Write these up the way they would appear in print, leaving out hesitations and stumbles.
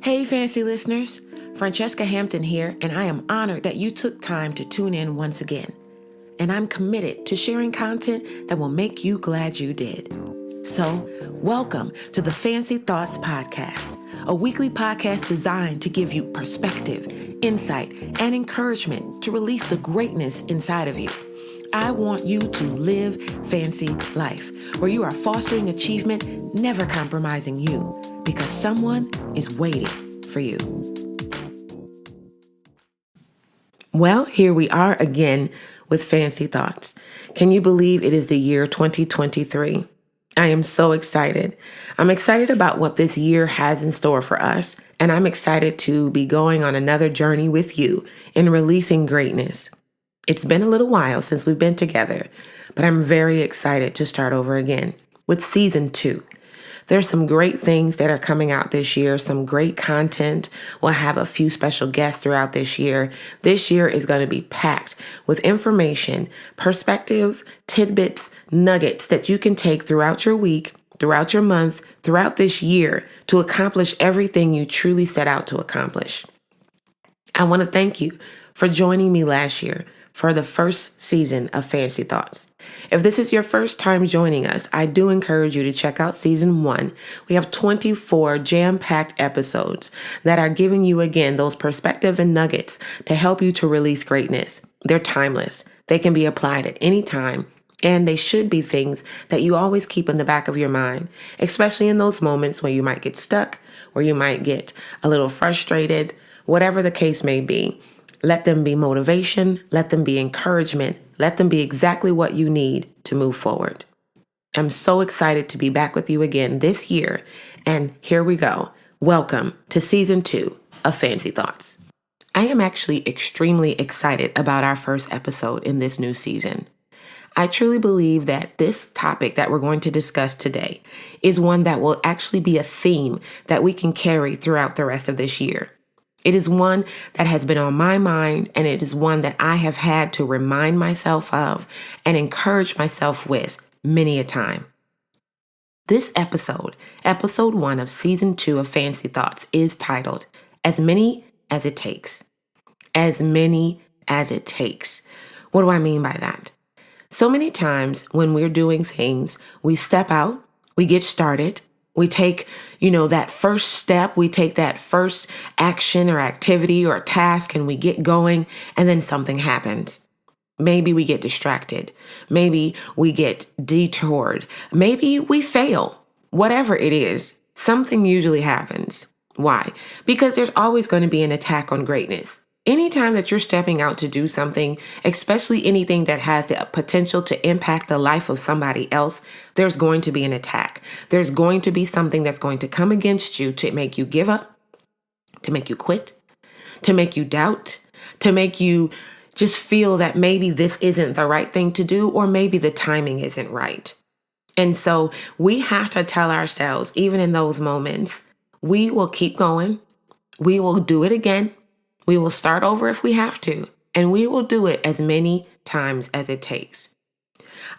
Hey, fancy listeners. Franchesca Hampton here, and I am honored that you took time to tune in once again. And I'm committed to sharing content that will make you glad you did. So, welcome to the Fancy Thoughts Podcast, a weekly podcast designed to give you perspective, insight, and encouragement to release the greatness inside of you. I want you to live fancy life, where you are fostering achievement, never compromising you, because someone is waiting for you. Well, here we are again with Fancy Thoughts. Can you believe it is the year 2023? I am so excited. I'm excited about what this year has in store for us, and I'm excited to be going on another journey with you in releasing greatness. It's been a little while since we've been together, but I'm very excited to start over again with season 2. There's some great things that are coming out this year, some great content. We'll have a few special guests throughout this year. This year is going to be packed with information, perspective, tidbits, nuggets that you can take throughout your week, throughout your month, throughout this year to accomplish everything you truly set out to accomplish. I want to thank you for joining me last year for the first season of Fancy Thoughts. If this is your first time joining us, I do encourage you to check out season 1. We have 24 jam-packed episodes that are giving you, again, those perspective and nuggets to help you to release greatness. They're timeless. They can be applied at any time, and they should be things that you always keep in the back of your mind, especially in those moments where you might get stuck, where you might get a little frustrated, whatever the case may be. Let them be motivation. Let them be encouragement. Let them be exactly what you need to move forward. I'm so excited to be back with you again this year. And here we go. Welcome to season 2 of Fancy Thoughts. I am actually extremely excited about our first episode in this new season. I truly believe that this topic that we're going to discuss today is one that will actually be a theme that we can carry throughout the rest of this year. It is one that has been on my mind, and it is one that I have had to remind myself of and encourage myself with many a time. This episode 1 of season 2 of Fancy Thoughts, is titled, As Many as It Takes. As many as it takes. What do I mean by that? So many times when we're doing things, we step out, we get started, we take, that first step, we take that first action or activity or task, and we get going, and then something happens. Maybe we get distracted. Maybe we get detoured. Maybe we fail. Whatever it is, something usually happens. Why? Because there's always going to be an attack on greatness. Anytime that you're stepping out to do something, especially anything that has the potential to impact the life of somebody else, there's going to be an attack. There's going to be something that's going to come against you to make you give up, to make you quit, to make you doubt, to make you just feel that maybe this isn't the right thing to do, or maybe the timing isn't right. And so we have to tell ourselves, even in those moments, we will keep going. We will do it again. We will start over if we have to, and we will do it as many times as it takes.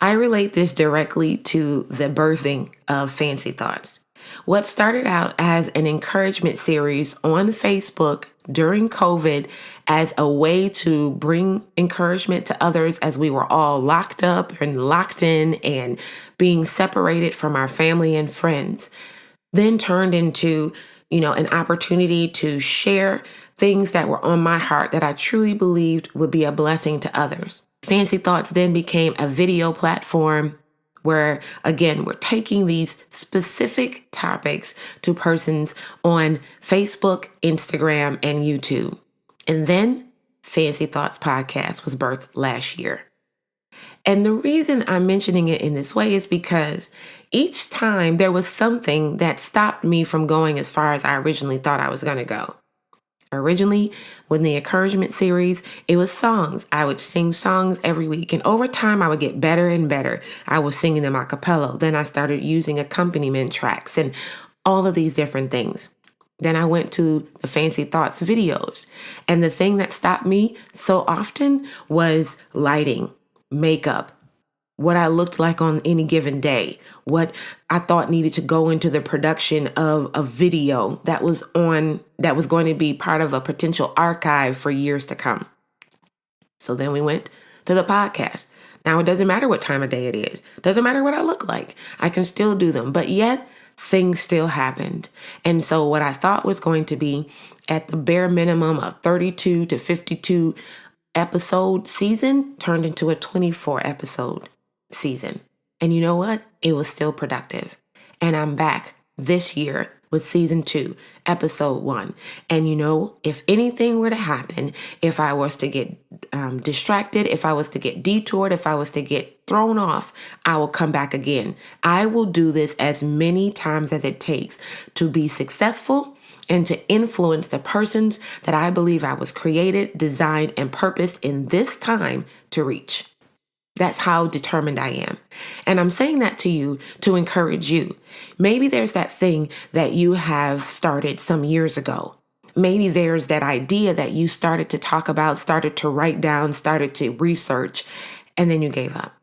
I relate this directly to the birthing of Fancy Thoughts. What started out as an encouragement series on Facebook during COVID as a way to bring encouragement to others as we were all locked up and locked in and being separated from our family and friends, then turned into, an opportunity to share things that were on my heart that I truly believed would be a blessing to others. Fancy Thoughts then became a video platform where, again, we're taking these specific topics to persons on Facebook, Instagram, and YouTube. And then Fancy Thoughts Podcast was birthed last year. And the reason I'm mentioning it in this way is because each time there was something that stopped me from going as far as I originally thought I was going to go. Originally, with the encouragement series, it was songs. I would sing songs every week. And over time, I would get better and better. I was singing them a cappella. Then I started using accompaniment tracks and all of these different things. Then I went to the Fancy Thoughts videos. And the thing that stopped me so often was lighting, makeup, what I looked like on any given day, what I thought needed to go into the production of a video that was going to be part of a potential archive for years to come. So then we went to the podcast. Now it doesn't matter what time of day it is. Doesn't matter what I look like. I can still do them. But yet things still happened. And so what I thought was going to be at the bare minimum of 32 to 52 episode season turned into a 24 episode season. And you know what? It was still productive. And I'm back this year with season 2, episode 1. And you know, if anything were to happen, if I was to get distracted, if I was to get detoured, if I was to get thrown off, I will come back again. I will do this as many times as it takes to be successful and to influence the persons that I believe I was created, designed, and purposed in this time to reach. That's how determined I am. And I'm saying that to you to encourage you. Maybe there's that thing that you have started some years ago. Maybe there's that idea that you started to talk about, started to write down, started to research, and then you gave up.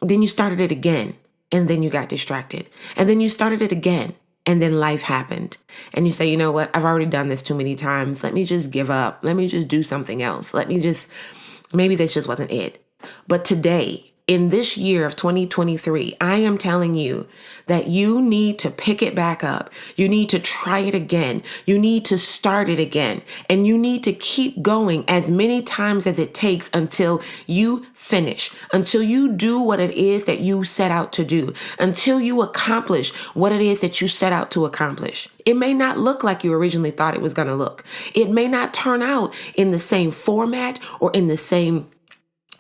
Then you started it again, and then you got distracted. And then you started it again, and then life happened. And you say, you know what? I've already done this too many times. Let me just give up. Let me just do something else. Maybe this just wasn't it. But today, in this year of 2023, I am telling you that you need to pick it back up. You need to try it again. You need to start it again. And you need to keep going as many times as it takes until you finish, until you do what it is that you set out to do, until you accomplish what it is that you set out to accomplish. It may not look like you originally thought it was going to look. It may not turn out in the same format or in the same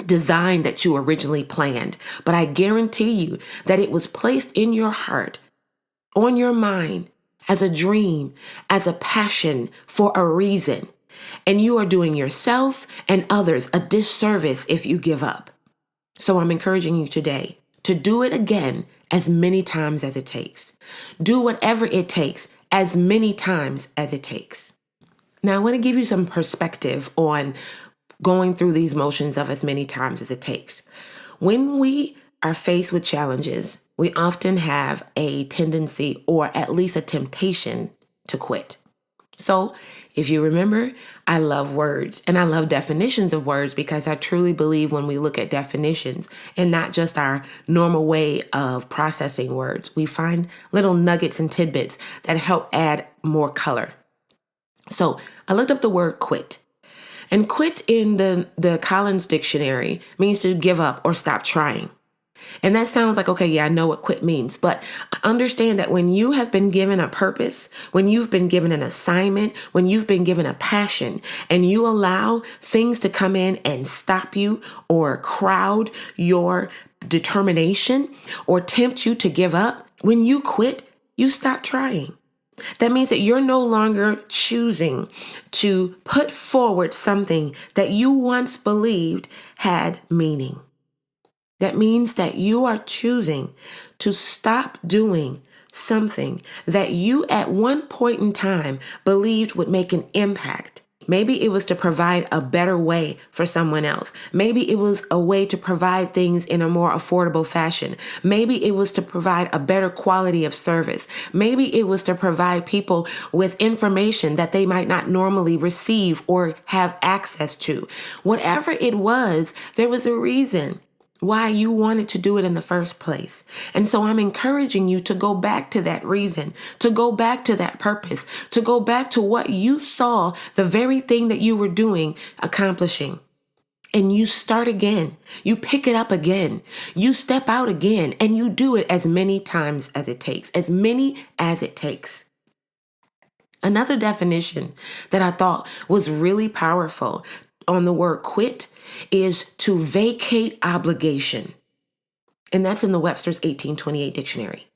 design that you originally planned, but I guarantee you that it was placed in your heart, on your mind, as a dream, as a passion for a reason. And you are doing yourself and others a disservice if you give up. So I'm encouraging you today to do it again as many times as it takes. Do whatever it takes as many times as it takes. Now I want to give you some perspective on going through these motions of as many times as it takes. When we are faced with challenges, we often have a tendency or at least a temptation to quit. So if you remember, I love words and I love definitions of words because I truly believe when we look at definitions and not just our normal way of processing words, we find little nuggets and tidbits that help add more color. So I looked up the word quit. And quit in the Collins Dictionary means to give up or stop trying. And that sounds like, okay, yeah, I know what quit means. But understand that when you have been given a purpose, when you've been given an assignment, when you've been given a passion, and you allow things to come in and stop you or crowd your determination or tempt you to give up, when you quit, you stop trying. That means that you're no longer choosing to put forward something that you once believed had meaning. That means that you are choosing to stop doing something that you at one point in time believed would make an impact. Maybe it was to provide a better way for someone else. Maybe it was a way to provide things in a more affordable fashion. Maybe it was to provide a better quality of service. Maybe it was to provide people with information that they might not normally receive or have access to. Whatever it was, there was a reason why you wanted to do it in the first place. And so I'm encouraging you to go back to that reason, to go back to that purpose, to go back to what you saw the very thing that you were doing, accomplishing. And you start again. You pick it up again. You step out again and you do it as many times as it takes, as many as it takes. Another definition that I thought was really powerful on the word quit is to vacate obligation. And that's in the Webster's 1828 dictionary.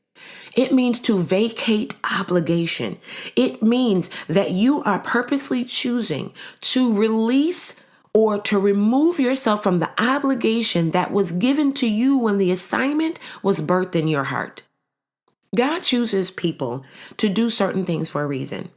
It means to vacate obligation. It means that you are purposely choosing to release or to remove yourself from the obligation that was given to you when the assignment was birthed in your heart. God chooses people to do certain things for a reason.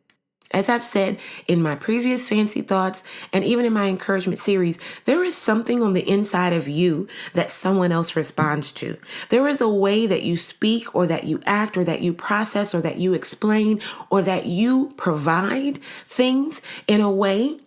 As I've said in my previous Fancy Thoughts and even in my encouragement series, there is something on the inside of you that someone else responds to. There is a way that you speak or that you act or that you process or that you explain or that you provide things in a way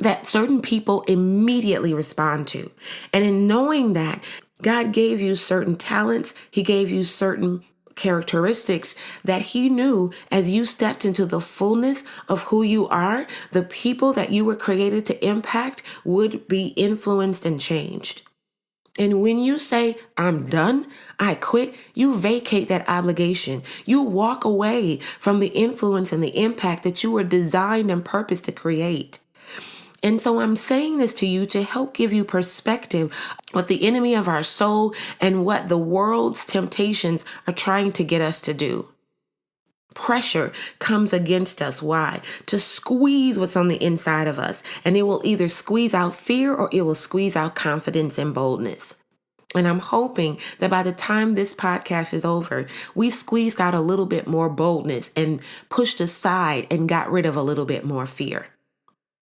that certain people immediately respond to. And in knowing that, God gave you certain talents, He gave you certain characteristics that He knew as you stepped into the fullness of who you are, the people that you were created to impact would be influenced and changed. And when you say, I'm done, I quit, you vacate that obligation. You walk away from the influence and the impact that you were designed and purposed to create. And so I'm saying this to you to help give you perspective what the enemy of our soul and what the world's temptations are trying to get us to do. Pressure comes against us. Why? To squeeze what's on the inside of us. And it will either squeeze out fear or it will squeeze out confidence and boldness. And I'm hoping that by the time this podcast is over, we squeezed out a little bit more boldness and pushed aside and got rid of a little bit more fear.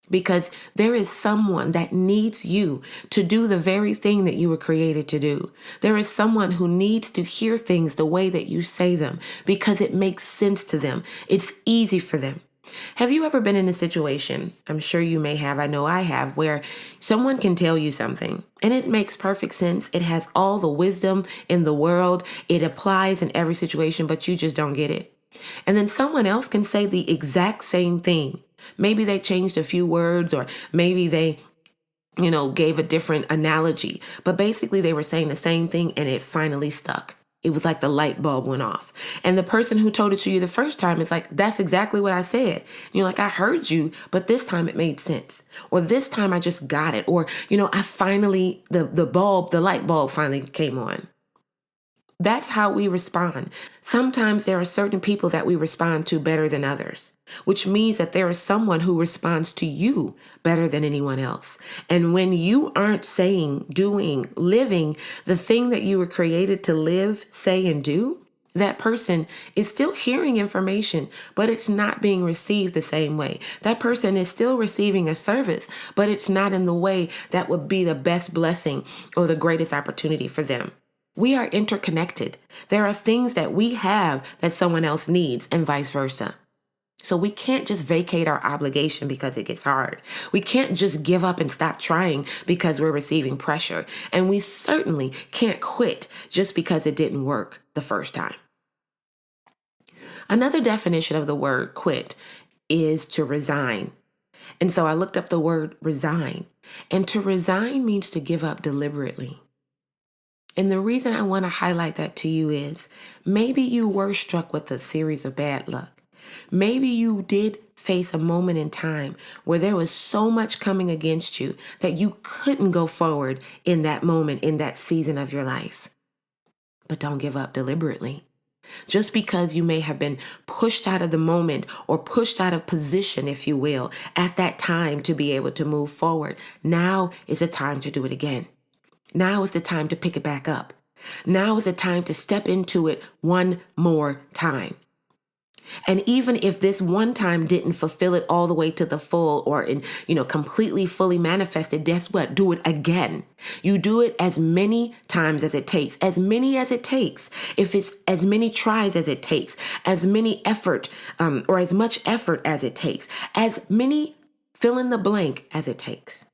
Because there is someone that needs you to do the very thing that you were created to do. There is someone who needs to hear things the way that you say them because it makes sense to them. It's easy for them. Have you ever been in a situation, I'm sure you may have, I know I have, where someone can tell you something and it makes perfect sense. It has all the wisdom in the world. It applies in every situation, but you just don't get it. And then someone else can say the exact same thing. Maybe they changed a few words or maybe they, gave a different analogy. But basically they were saying the same thing and it finally stuck. It was like the light bulb went off. And the person who told it to you the first time is like, that's exactly what I said. And you're like, I heard you, but this time it made sense. Or this time I just got it. Or, I finally, the light bulb finally came on. That's how we respond. Sometimes there are certain people that we respond to better than others, which means that there is someone who responds to you better than anyone else. And when you aren't saying, doing, living the thing that you were created to live, say, and do, that person is still hearing information, but it's not being received the same way. That person is still receiving a service, but it's not in the way that would be the best blessing or the greatest opportunity for them. We are interconnected. There are things that we have that someone else needs and vice versa. So we can't just vacate our obligation because it gets hard. We can't just give up and stop trying because we're receiving pressure. And we certainly can't quit just because it didn't work the first time. Another definition of the word quit is to resign. And so I looked up the word resign. And to resign means to give up deliberately. And the reason I want to highlight that to you is maybe you were struck with a series of bad luck. Maybe you did face a moment in time where there was so much coming against you that you couldn't go forward in that moment, in that season of your life. But don't give up deliberately. Just because you may have been pushed out of the moment or pushed out of position, if you will, at that time to be able to move forward, now is the time to do it again. Now is the time to pick it back up. Now is the time to step into it one more time. And even if this one time didn't fulfill it all the way to the full or completely fully manifested, guess what? Do it again. You do it as many times as it takes, as many as it takes. If it's as many tries as it takes, as many effort or as much effort as it takes, as many fill in the blank as it takes.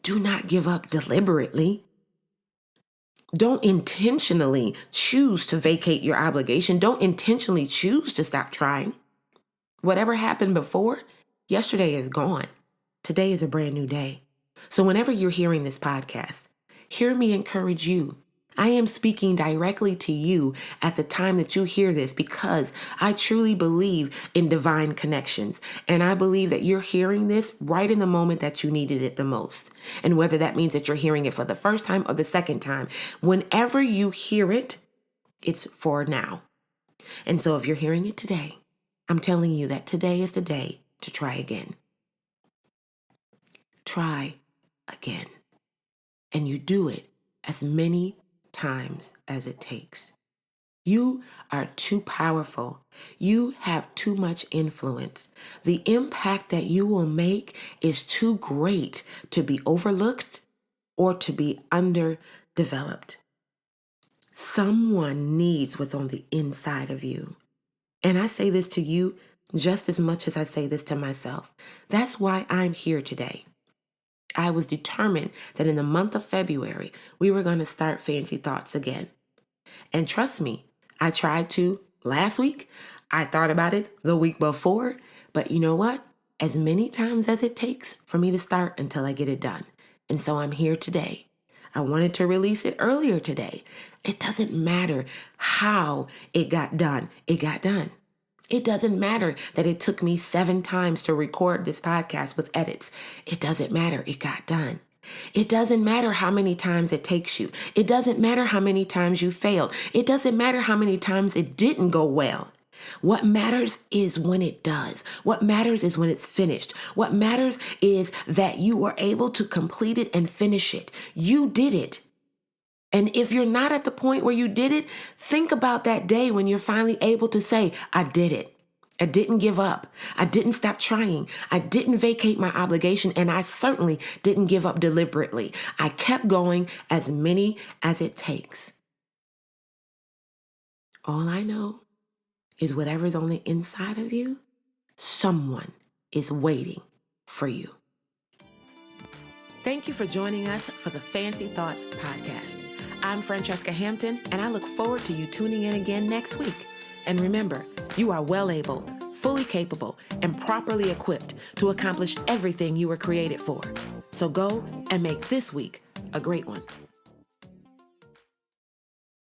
Do not give up deliberately. Don't intentionally choose to vacate your obligation. Don't intentionally choose to stop trying. Whatever happened before, yesterday is gone. Today is a brand new day. So whenever you're hearing this podcast, hear me encourage you. I am speaking directly to you at the time that you hear this because I truly believe in divine connections. And I believe that you're hearing this right in the moment that you needed it the most. And whether that means that you're hearing it for the first time or the second time, whenever you hear it, it's for now. And so if you're hearing it today, I'm telling you that today is the day to try again. Try again. And you do it as many times as it takes. You are too powerful. You have too much influence. The impact that you will make is too great to be overlooked or to be underdeveloped. Someone needs what's on the inside of you. And I say this to you just as much as I say this to myself. That's why I'm here today. I was determined that in the month of February, we were going to start Fancy Thoughts again. And trust me, I tried to last week. I thought about it the week before. But you know what? As many times as it takes for me to start until I get it done. And so I'm here today. I wanted to release it earlier today. It doesn't matter how it got done. It got done. It doesn't matter that it took me 7 times to record this podcast with edits. It doesn't matter. It got done. It doesn't matter how many times it takes you. It doesn't matter how many times you failed. It doesn't matter how many times it didn't go well. What matters is when it does. What matters is when it's finished. What matters is that you were able to complete it and finish it. You did it. And if you're not at the point where you did it, think about that day when you're finally able to say, I did it. I didn't give up. I didn't stop trying. I didn't vacate my obligation, and I certainly didn't give up deliberately. I kept going as many as it takes. All I know is whatever's on the inside of you, someone is waiting for you. Thank you for joining us for the Fancy Thoughts podcast. I'm Franchesca Hampton, and I look forward to you tuning in again next week. And remember, you are well able, fully capable, and properly equipped to accomplish everything you were created for. So go and make this week a great one.